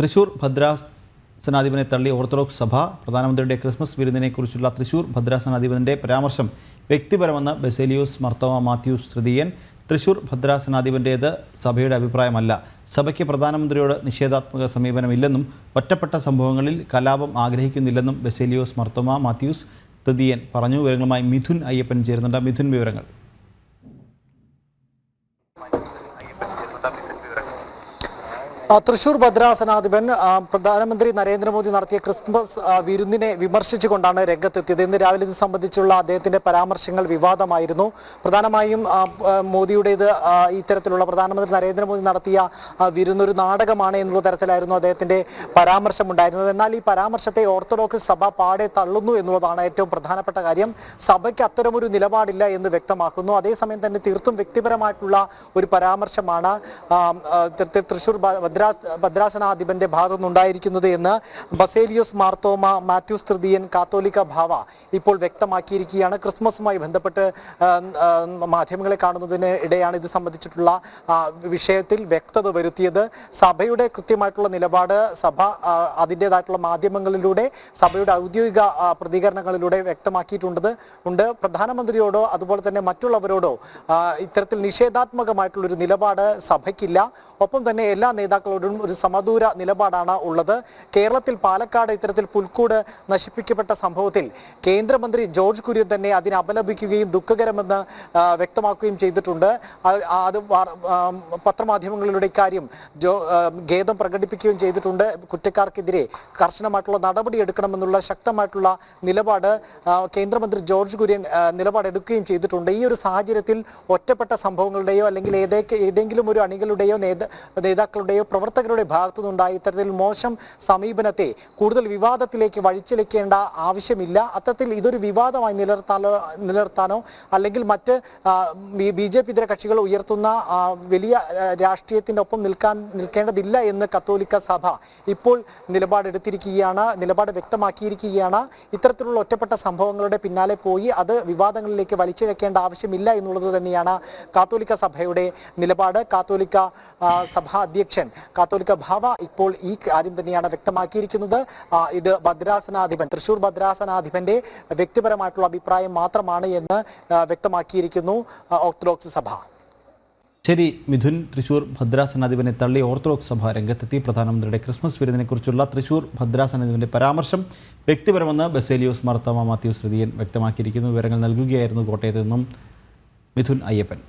തൃശൂർ ഭദ്രാസനാധിപനെ തള്ളി ഓർത്തഡോക്സ് സഭ. പ്രധാനമന്ത്രിയുടെ ക്രിസ്മസ് വിരുന്നിനെക്കുറിച്ചുള്ള തൃശൂർ ഭദ്രാസനാധിപന്റെ പരാമർശം വ്യക്തിപരമെന്ന് ബസേലിയോസ് മാർത്തോമാ മാത്യൂസ് തൃതീയൻ. തൃശൂർ ഭദ്രാസനാധിപൻ്റേത് സഭയുടെ അഭിപ്രായമല്ല. സഭയ്ക്ക് പ്രധാനമന്ത്രിയോട് നിഷേധാത്മക സമീപനമില്ലെന്നും ഒറ്റപ്പെട്ട സംഭവങ്ങളിൽ കലാപം ആഗ്രഹിക്കുന്നില്ലെന്നും ബസേലിയോസ് മാർത്തോമാ മാത്യൂസ് തൃതീയൻ പറഞ്ഞു. വിവരങ്ങളുമായി മിഥുൻ അയ്യപ്പൻ ചേരുന്നുണ്ട്. മിഥുൻ, വിവരങ്ങൾ. തൃശൂർ ഭദ്രാസനാധിപൻ പ്രധാനമന്ത്രി നരേന്ദ്രമോദി നടത്തിയ ക്രിസ്മസ് വിരുന്നിനെ വിമർശിച്ചുകൊണ്ടാണ് രംഗത്തെത്തിയത്. ഇന്ന് രാവിലെ ഇത് സംബന്ധിച്ചുള്ള അദ്ദേഹത്തിന്റെ പരാമർശങ്ങൾ വിവാദമായിരുന്നു. പ്രധാനമായും മോദിയുടേത് ഇത്തരത്തിലുള്ള പ്രധാനമന്ത്രി നരേന്ദ്രമോദി നടത്തിയ വിരുന്നൊരു നാടകമാണ് എന്നുള്ള തരത്തിലായിരുന്നു അദ്ദേഹത്തിന്റെ പരാമർശമുണ്ടായിരുന്നത്. എന്നാൽ ഈ പരാമർശത്തെ ഓർത്തഡോക്സ് സഭ പാടെ തള്ളുന്നു എന്നുള്ളതാണ് ഏറ്റവും പ്രധാനപ്പെട്ട കാര്യം. സഭയ്ക്ക് അത്തരമൊരു നിലപാടില്ല എന്ന് വ്യക്തമാക്കുന്നു. അതേസമയം തന്നെ തീർത്തും വ്യക്തിപരമായിട്ടുള്ള ഒരു പരാമർശമാണ് തൃശൂർ ഭദ്രാസനാധിപന്റെ ഭാഗത്തു നിന്നുണ്ടായിരിക്കുന്നത് എന്ന് ബസേലിയോസ് മാർത്തോമാ മാത്യൂസ് തൃതീയൻ കാത്തോലിക്ക ബാവ ഇപ്പോൾ വ്യക്തമാക്കിയിരിക്കുകയാണ്. ക്രിസ്മസുമായി ബന്ധപ്പെട്ട് മാധ്യമങ്ങളെ കാണുന്നതിന് ഇടെയാണ് ഇത് സംബന്ധിച്ചിട്ടുള്ള വിഷയത്തിൽ വ്യക്തത വരുത്തിയത്. സഭയുടെ കൃത്യമായിട്ടുള്ള നിലപാട് സഭ അതിൻ്റെതായിട്ടുള്ള മാധ്യമങ്ങളിലൂടെ സഭയുടെ ഔദ്യോഗിക പ്രതികരണങ്ങളിലൂടെ വ്യക്തമാക്കിയിട്ടുണ്ട്. പ്രധാനമന്ത്രിയോടോ അതുപോലെ തന്നെ മറ്റുള്ളവരോടോ ഇത്തരത്തിൽ നിഷേധാത്മകമായിട്ടുള്ളൊരു നിലപാട് സഭയ്ക്കില്ല. ഒപ്പം തന്നെ എല്ലാ നേതാക്കളോടും ഒരു സമദൂര നിലപാടാണ് ഉള്ളത്. കേരളത്തിൽ പാലക്കാട് ഇത്തരത്തിൽ പുൽക്കൂട് നശിപ്പിക്കപ്പെട്ട സംഭവത്തിൽ കേന്ദ്രമന്ത്രി ജോർജ് കുര്യൻ തന്നെ അതിനെ അപലപിക്കുകയും ദുഃഖകരമെന്ന് വ്യക്തമാക്കുകയും ചെയ്തിട്ടുണ്ട്. അത് പത്രമാധ്യമങ്ങളിലൂടെ ഇക്കാര്യം ഖേദം പ്രകടിപ്പിക്കുകയും ചെയ്തിട്ടുണ്ട്. കുറ്റക്കാർക്കെതിരെ കർശനമായിട്ടുള്ള നടപടി എടുക്കണമെന്നുള്ള ശക്തമായിട്ടുള്ള നിലപാട് കേന്ദ്രമന്ത്രി ജോർജ് കുര്യൻ നിലപാടെടുക്കുകയും ചെയ്തിട്ടുണ്ട്. ഈ ഒരു സാഹചര്യത്തിൽ ഒറ്റപ്പെട്ട സംഭവങ്ങളുടെയോ അല്ലെങ്കിൽ ഏതെങ്കിലും ഒരു അണികളുടെയോ നേതാക്കളുടെയോ പ്രവർത്തകരുടെ ഭാഗത്തു നിന്നുണ്ടായി ഇത്തരത്തിൽ മോശം സമീപനത്തെ കൂടുതൽ വിവാദത്തിലേക്ക് വഴിച്ചിലേക്കേണ്ട ആവശ്യമില്ല. അത്തരത്തിൽ ഇതൊരു വിവാദമായി നിലനിർത്താനോ അല്ലെങ്കിൽ മറ്റ് BJP ഇതര കക്ഷികൾ ഉയർത്തുന്ന വലിയ രാഷ്ട്രീയത്തിൻ്റെ ഒപ്പം നിൽക്കേണ്ടതില്ല എന്ന് കത്തോലിക്ക സഭ ഇപ്പോൾ നിലപാട് വ്യക്തമാക്കിയിരിക്കുകയാണ്. ഇത്തരത്തിലുള്ള ഒറ്റപ്പെട്ട സംഭവങ്ങളുടെ പിന്നാലെ പോയി അത് വിവാദങ്ങളിലേക്ക് വലിച്ചിഴക്കേണ്ട ആവശ്യമില്ല എന്നുള്ളത് തന്നെയാണ് കാത്തോലിക്ക സഭയുടെ നിലപാട്. കാത്തോലിക്ക സഭാ അധ്യക്ഷൻ കാത്തോലിക്ക ബാവ ഇപ്പോൾ ഈ കാര്യം തന്നെയാണ് വ്യക്തമാക്കിയിരിക്കുന്നത്. ഇത് തൃശൂർ ഭദ്രാസനാധിപന്റെ വ്യക്തിപരമായിട്ടുള്ള അഭിപ്രായം മാത്രമാണ് എന്ന് വ്യക്തമാക്കിയിരിക്കുന്നു ഓർത്തഡോക്സ് സഭ. ശരി മിഥുൻ, തൃശൂർ ഭദ്രാസനാധിപനെ തള്ളി ഓർത്തഡോക്സ് സഭ രംഗത്തെത്തി. പ്രധാനമന്ത്രിയുടെ ക്രിസ്മസ് വിരുന്നിനെക്കുറിച്ചുള്ള തൃശൂർ ഭദ്രാസനാധിപന്റെ പരാമർശം വ്യക്തിപരമെന്ന് ബസേലിയോസ് മാർത്തോമാ മാത്യൂസ് തൃതീയൻ വ്യക്തമാക്കിയിരിക്കുന്നു. വിവരങ്ങൾ നൽകുകയായിരുന്നു കോട്ടയത്ത് നിന്നും മിഥുൻ അയ്യപ്പൻ.